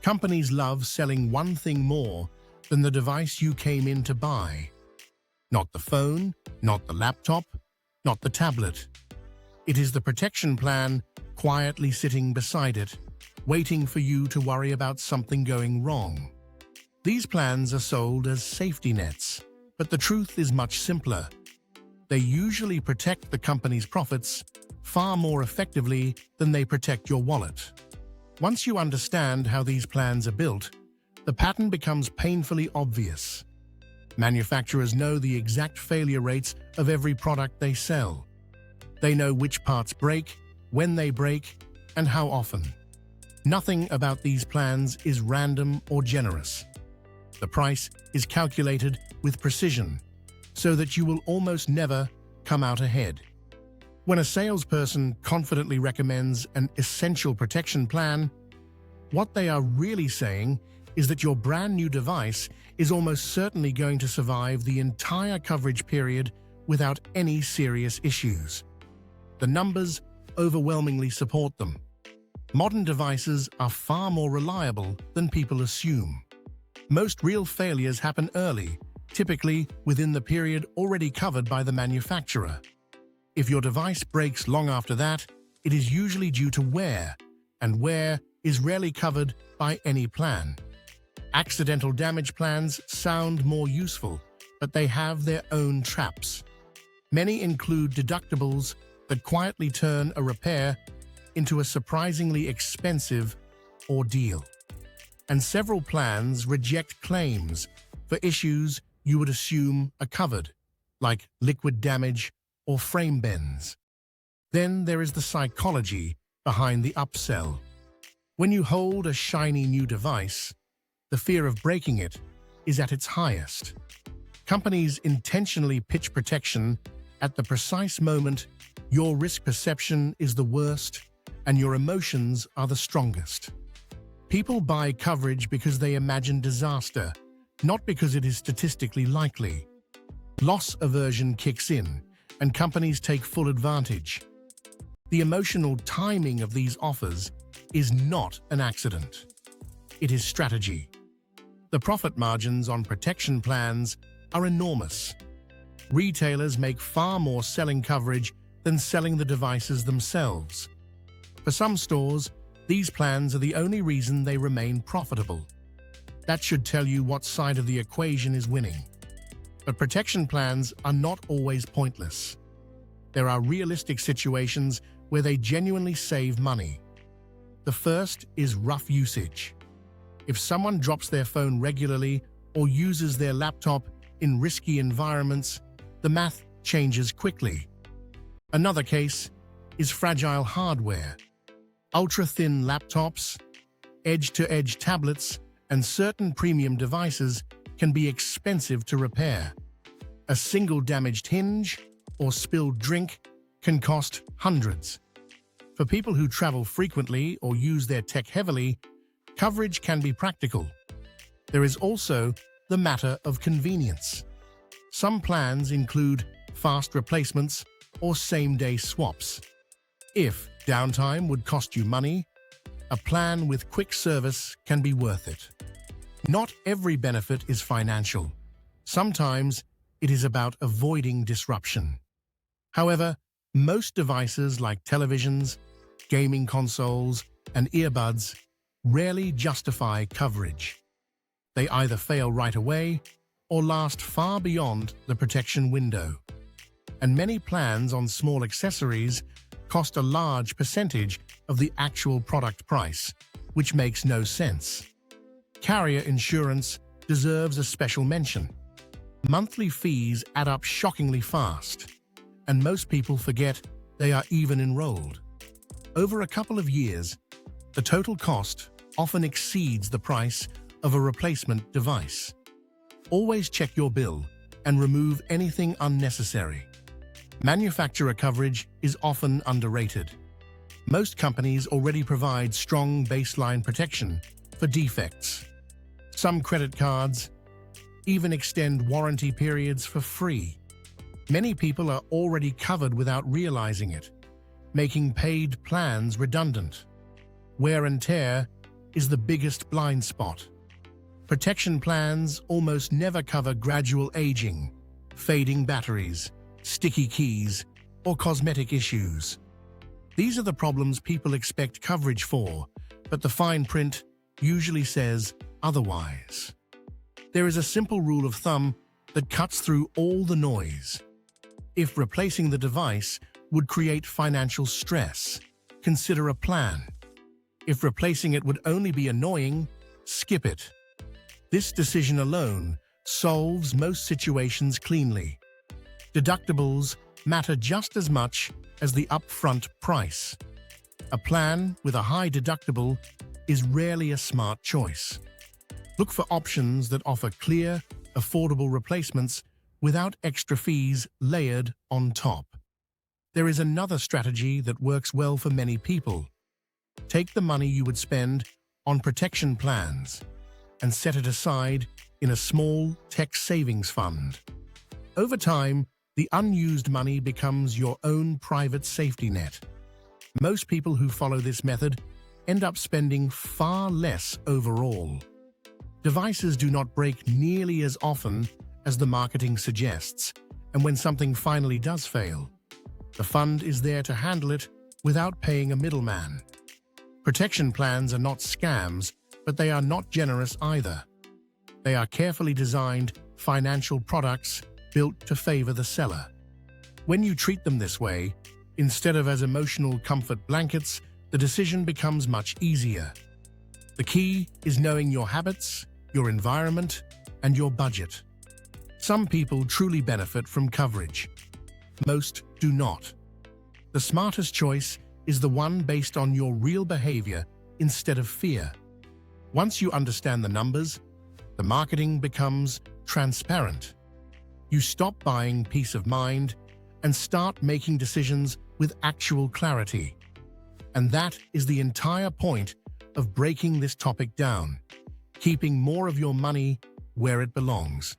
Companies love selling one thing more than the device you came in to buy. Not the phone, not the laptop, not the tablet. It is the protection plan quietly sitting beside it, waiting for you to worry about something going wrong. These plans are sold as safety nets, but the truth is much simpler. They usually protect the company's profits far more effectively than they protect your wallet. Once you understand how these plans are built, the pattern becomes painfully obvious. Manufacturers know the exact failure rates of every product they sell. They know which parts break, when they break, and how often. Nothing about these plans is random or generous. The price is calculated with precision, so that you will almost never come out ahead. When a salesperson confidently recommends an essential protection plan, what they are really saying is that your brand new device is almost certainly going to survive the entire coverage period without any serious issues. The numbers overwhelmingly support them. Modern devices are far more reliable than people assume. Most real failures happen early, typically within the period already covered by the manufacturer. If your device breaks long after that, it is usually due to wear, and wear is rarely covered by any plan. Accidental damage plans sound more useful, but they have their own traps. Many include deductibles that quietly turn a repair into a surprisingly expensive ordeal. And several plans reject claims for issues you would assume are covered, like liquid damage or frame bends. Then there is the psychology behind the upsell. When you hold a shiny new device, the fear of breaking it is at its highest. Companies intentionally pitch protection at the precise moment your risk perception is the worst and your emotions are the strongest. People buy coverage because they imagine disaster, not because it is statistically likely. Loss aversion kicks in, and companies take full advantage. The emotional timing of these offers is not an accident. It is strategy. The profit margins on protection plans are enormous. Retailers make far more selling coverage than selling the devices themselves. For some stores, these plans are the only reason they remain profitable. That should tell you what side of the equation is winning. But protection plans are not always pointless. There are realistic situations where they genuinely save money. The first is rough usage. If someone drops their phone regularly or uses their laptop in risky environments, the math changes quickly. Another case is fragile hardware. Ultra-thin laptops, edge-to-edge tablets, and certain premium devices can be expensive to repair. A single damaged hinge or spilled drink can cost hundreds. For people who travel frequently or use their tech heavily, coverage can be practical. There is also the matter of convenience. Some plans include fast replacements or same-day swaps. If downtime would cost you money, a plan with quick service can be worth it. Not every benefit is financial. Sometimes it is about avoiding disruption. However, most devices like televisions, gaming consoles, and earbuds rarely justify coverage. They either fail right away or last far beyond the protection window. And many plans on small accessories cost a large percentage of the actual product price, which makes no sense. Carrier insurance deserves a special mention. Monthly fees add up shockingly fast, and most people forget they are even enrolled. Over a couple of years, the total cost often exceeds the price of a replacement device. Always check your bill and remove anything unnecessary. Manufacturer coverage is often underrated. Most companies already provide strong baseline protection for defects. Some credit cards even extend warranty periods for free. Many people are already covered without realizing it, making paid plans redundant. Wear and tear is the biggest blind spot. Protection plans almost never cover gradual aging, fading batteries, sticky keys, or cosmetic issues. These are the problems people expect coverage for, but the fine print usually says otherwise. There is a simple rule of thumb that cuts through all the noise. If replacing the device would create financial stress, consider a plan. If replacing it would only be annoying, skip it. This decision alone solves most situations cleanly. Deductibles matter just as much as the upfront price. A plan with a high deductible is rarely a smart choice. Look for options that offer clear, affordable replacements without extra fees layered on top. There is another strategy that works well for many people. Take the money you would spend on protection plans and set it aside in a small tech savings fund. Over time, the unused money becomes your own private safety net. Most people who follow this method end up spending far less overall. Devices do not break nearly as often as the marketing suggests, and when something finally does fail, the fund is there to handle it without paying a middleman. Protection plans are not scams, but they are not generous either. They are carefully designed financial products built to favor the seller. When you treat them this way, instead of as emotional comfort blankets, the decision becomes much easier. The key is knowing your habits, your environment, and your budget. Some people truly benefit from coverage. Most do not. The smartest choice is the one based on your real behavior instead of fear. Once you understand the numbers, the marketing becomes transparent. You stop buying peace of mind and start making decisions with actual clarity. And that is the entire point of breaking this topic down, keeping more of your money where it belongs.